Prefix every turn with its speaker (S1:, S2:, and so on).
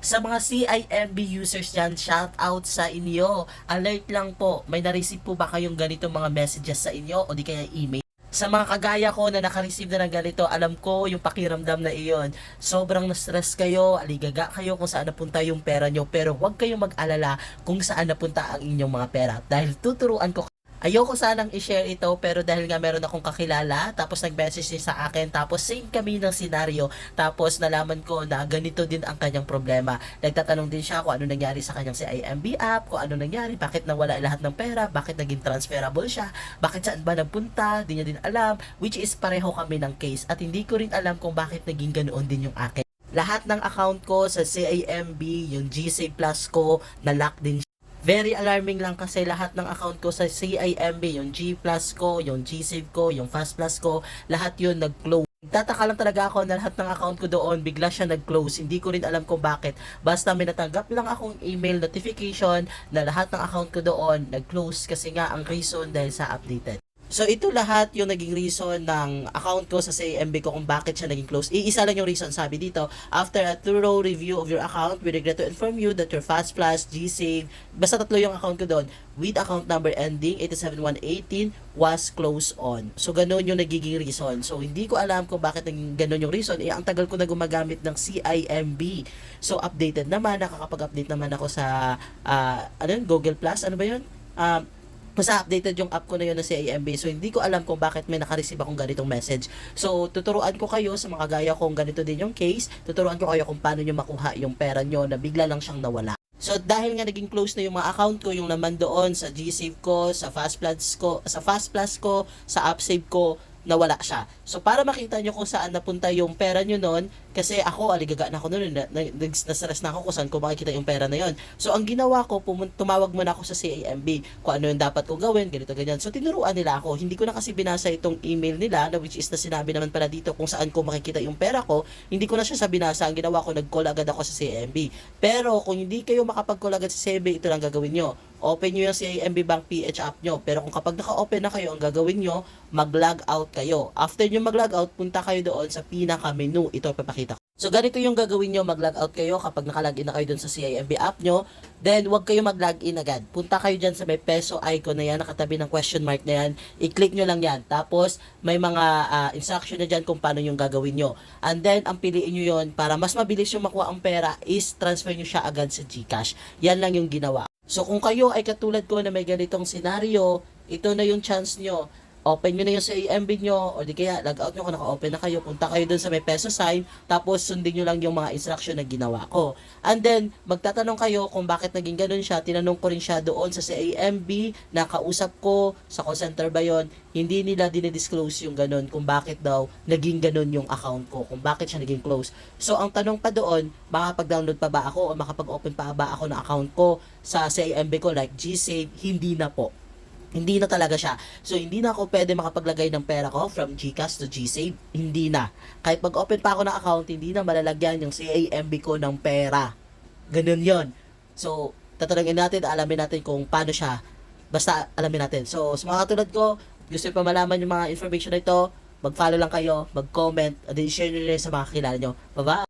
S1: Sa mga CIMB users dyan, shout out sa inyo. Alert lang po, may na-receive po ba kayong ganitong mga messages sa inyo o di kaya email? Sa mga kagaya ko na naka-receive na ng ganito, alam ko yung pakiramdam na iyon. Sobrang na-stress kayo, aligaga kayo kung saan napunta yung pera nyo, pero huwag kayong mag-alala kung saan napunta ang inyong mga pera. Dahil tuturuan ko. Ayoko sanang i-share ito pero dahil nga meron akong kakilala tapos nag-message niya sa akin tapos same kami ng senaryo tapos nalaman ko na ganito din ang kanyang problema. Nagtatanong din siya kung ano nangyari sa kanyang CIMB app, kung ano nangyari, bakit nawala lahat ng pera, bakit naging transferable siya, bakit saan ba nagpunta, di niya din alam, which is pareho kami ng case at hindi ko rin alam kung bakit naging ganoon din yung akin. Lahat ng account ko sa CIMB, yung GSave Plus ko, na-lock din. Very alarming lang kasi lahat ng account ko sa CIMB, yung G Plus ko, yung GSave ko, yung Fast Plus ko, lahat yun nag-close. Tataka lang talaga ako na lahat ng account ko doon bigla siya nag-close. Hindi ko rin alam kung bakit. Basta may natanggap lang akong email notification na lahat ng account ko doon nag-close kasi nga ang reason dahil sa updated. So ito lahat yung naging reason ng account ko sa CIMB ko kung bakit siya naging close. Iisa lang yung reason, sabi dito. After a thorough review of your account, we regret to inform you that your Fast Plus, GSave, basta tatlo yung account ko doon, with account number ending 87118 was closed on. So ganun yung nagiging reason. So hindi ko alam kung bakit naging ganun yung reason. Ang tagal ko na gumagamit ng CIMB. So updated naman, nakakapag-update naman ako sa Google Plus, ano ba yun? Mas updated yung app ko na yun na CIMB. So, hindi ko alam kung bakit may naka-receive akong ganitong message. So, tuturuan ko kayo sa mga gaya kong ganito din yung case. Tuturuan ko kayo kung paano nyo makuha yung pera nyo na bigla lang siyang nawala. So, dahil nga naging close na yung mga account ko, yung naman doon sa GSave ko, sa Fast Plus ko, sa AppSave ko, nawala siya. So, para makita nyo kung saan napunta yung pera nyo noon, kasi ako, aligaga na ako noon, na-stress na ako kung saan ko makikita yung pera na yon. So, ang ginawa ko, tumawag muna ako sa CIMB, kung ano yung dapat kong gawin, ganito, ganyan. So, tinuruan nila ako. Hindi ko na kasi binasa itong email nila, na which is na sinabi naman pala dito kung saan ko makikita yung pera ko. Hindi ko na siya sa binasa. Ang ginawa ko, nag-call agad ako sa CIMB. Pero, kung hindi kayo makapag-call agad sa CIMB, ito lang gagawin nyo. Open nyo yung CIMB Bank PH app nyo. Pero kung kapag naka-open na kayo, ang gagawin nyo, mag-log out kayo. After nyo mag-log out, punta kayo doon sa pinaka-menu. Ito papakita ko. So, ganito yung gagawin nyo, mag-log out kayo kapag naka-login na kayo doon sa CIMB app nyo. Then, huwag kayo mag-login agad. Punta kayo dyan sa may peso icon na yan, nakatabi ng question mark na yan. I-click nyo lang yan. Tapos, may mga instruction na dyan kung paano yung gagawin nyo. And then, ang piliin nyo yon para mas mabilis yung makuha ang pera is transfer nyo siya agad sa GCash. Yan lang yung ginawa. So, kung kayo ay katulad ko na may ganitong senaryo, ito na yung chance nyo. Open nyo na yung CIMB nyo, o di kaya log out nyo kung naka-open na kayo, punta kayo dun sa may peso sign, tapos sundin nyo lang yung mga instruction na ginawa ko. And then, magtatanong kayo kung bakit naging ganun siya. Tinanong ko rin siya doon sa CIMB, nakausap ko, sa call center ba yun, hindi nila dinidisclose yung ganun, kung bakit daw naging ganun yung account ko, kung bakit siya naging close. So, ang tanong pa doon, makapag-download pa ba ako, o makapag-open pa ba ako ng account ko sa CIMB ko, like GSave, hindi na po. Hindi na talaga siya. So, hindi na ako pwede makapaglagay ng pera ko from GCash to GSave. Hindi na. Kahit pag-open pa ako ng account, hindi na malalagyan yung CIMB ko ng pera. Ganun yon. So, tatanungin natin, alamin natin kung paano siya. Basta alamin natin. So, sa mga katulad ko, gusto pa malaman yung mga information na ito, mag-follow lang kayo, mag-comment, and then share nyo rin sa mga kilala nyo. Bye-bye!